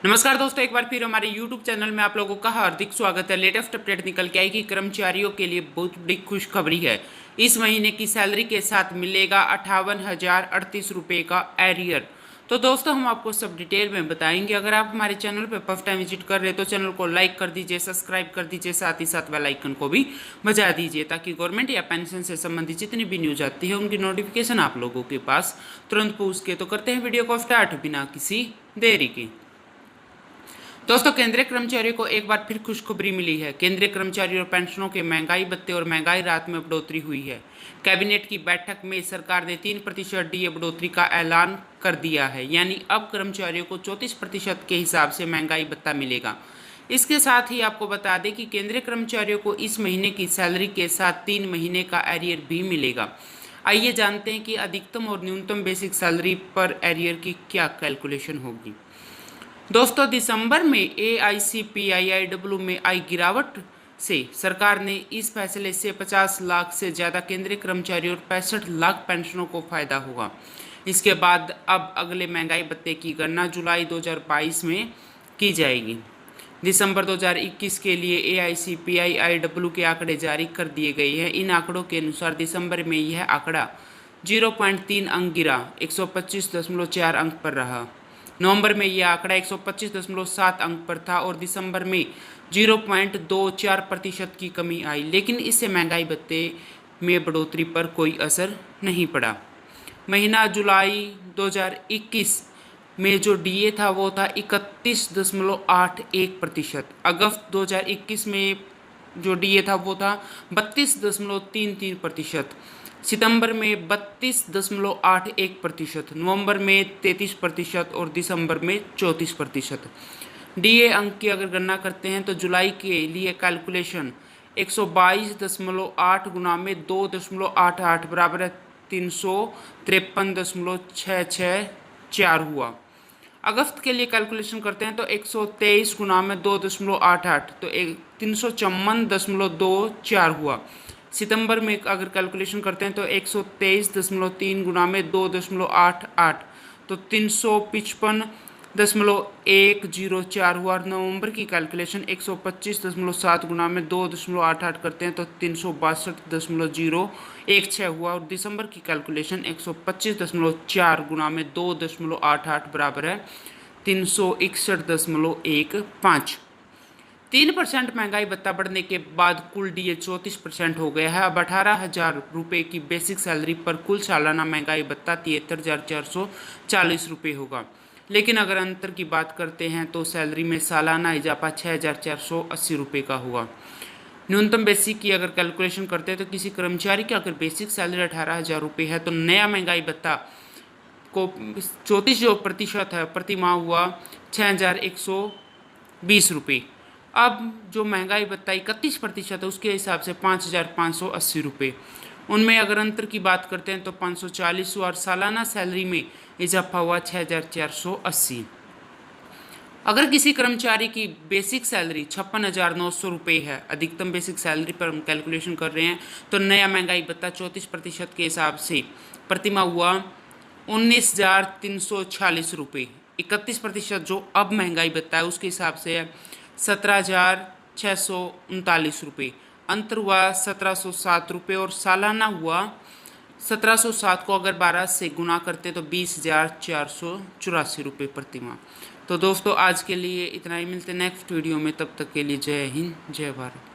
नमस्कार दोस्तों, एक बार फिर हमारे YouTube चैनल में आप लोगों का हार्दिक स्वागत है। लेटेस्ट अपडेट निकल के आई कि कर्मचारियों के लिए बहुत बड़ी खुशखबरी है। इस महीने की सैलरी के साथ मिलेगा 58,038 रुपये का एरियर। तो दोस्तों हम आपको सब डिटेल में बताएंगे। अगर आप हमारे चैनल पर फर्स्ट टाइम विजिट कर रहे हैं तो चैनल को लाइक कर दीजिए, सब्सक्राइब कर दीजिए, साथ ही साथ बेल आइकन को भी बजा दीजिए ताकि गवर्नमेंट या पेंशन से संबंधित जितनी भी न्यूज आती है उनकी नोटिफिकेशन आप लोगों के पास तुरंत पहुँच के। तो करते हैं वीडियो को स्टार्ट बिना किसी देरी के। दोस्तों, केंद्रीय कर्मचारियों को एक बार फिर खुशखबरी मिली है। केंद्रीय कर्मचारी और पेंशनों के महंगाई भत्ते और महंगाई राहत में बढ़ोतरी हुई है। कैबिनेट की बैठक में सरकार ने 3% डीए बढ़ोतरी का ऐलान कर दिया है, यानी अब कर्मचारियों को 34% के हिसाब से महंगाई भत्ता मिलेगा। इसके साथ ही आपको बता दें कि केंद्रीय कर्मचारियों को इस महीने की सैलरी के साथ 3 महीने का एरियर भी मिलेगा। आइए जानते हैं कि अधिकतम और न्यूनतम बेसिक सैलरी पर एरियर की क्या कैलकुलेशन होगी। दोस्तों, दिसंबर में AICPIIW में आई गिरावट से सरकार ने इस फैसले से 50 लाख से ज़्यादा केंद्रीय कर्मचारियों और 65 लाख पेंशनों को फायदा होगा। इसके बाद अब अगले महंगाई भत्ते की गणना जुलाई 2022 में की जाएगी। दिसंबर 2021 के लिए AICPIIW के आंकड़े जारी कर दिए गए हैं। इन आंकड़ों के अनुसार दिसंबर में यह आंकड़ा 0.3 अंक गिरा 125.4 अंक पर रहा। नवंबर में यह आंकड़ा 125.7 अंक पर था और दिसंबर में 0.24% की कमी आई, लेकिन इससे महंगाई भत्ते में बढ़ोतरी पर कोई असर नहीं पड़ा। महीना जुलाई 2021 में जो डीए था वो था 31.81%। अगस्त 2021 में जो डीए था वो था 32.33%। सितंबर में 32.81%, नवंबर में 33% और दिसंबर में 34%। डीए अंक की अगर गणना करते हैं तो जुलाई के लिए कैलकुलेशन 122.8 गुना में 2.88 बराबर है 353.664 हुआ। अगस्त के लिए कैलकुलेशन करते हैं तो 123 गुना में 2.88 तो 354.24 हुआ। सितंबर में अगर कैलकुलेशन करते हैं तो 123.3 गुना में 2.88 तो 355.104 हुआ। नवंबर की कैलकुलेशन 125.7 गुना में 2.88 करते हैं तो 362.016 हुआ। और दिसंबर की कैलकुलेशन 125.4 गुना में 2.88 बराबर है 361.15। 3% महंगाई भत्ता बढ़ने के बाद कुल डीए 34% हो गया है। अब 18,000 रुपये की बेसिक सैलरी पर कुल सालाना महंगाई भत्ता 73,440 रुपये होगा। लेकिन अगर अंतर की बात करते हैं तो सैलरी में सालाना इजाफा 6,480 रुपये का हुआ। न्यूनतम बेसिक की अगर कैलकुलेशन करते हैं तो किसी कर्मचारी की अगर बेसिक सैलरी 18,000 रुपये है तो नया महंगाई भत्ता को 34% है प्रति माह हुआ 6,120 रुपये। अब जो महंगाई भत्ता 31% है उसके हिसाब से 5,580 रुपये। उनमें अगर अंतर की बात करते हैं तो 540 हुआ और सालाना सैलरी में इजाफा हुआ 6,480। अगर किसी कर्मचारी की बेसिक सैलरी 56,900 रुपये है, अधिकतम बेसिक सैलरी पर हम कैलकुलेशन कर रहे हैं, तो नया महंगाई भत्ता 34% के हिसाब से प्रतिमाह हुआ 19,346 रुपये। 31% जो अब महंगाई भत्ता है उसके हिसाब से है 17,639 रुपये। अंतर हुआ 1,707 रुपये और सालाना हुआ 1,707 को अगर 12 से गुना करते तो 20,484 रुपये प्रति माह। तो दोस्तों आज के लिए इतना ही, मिलते नेक्स्ट वीडियो में, तब तक के लिए जय हिंद जय भारत।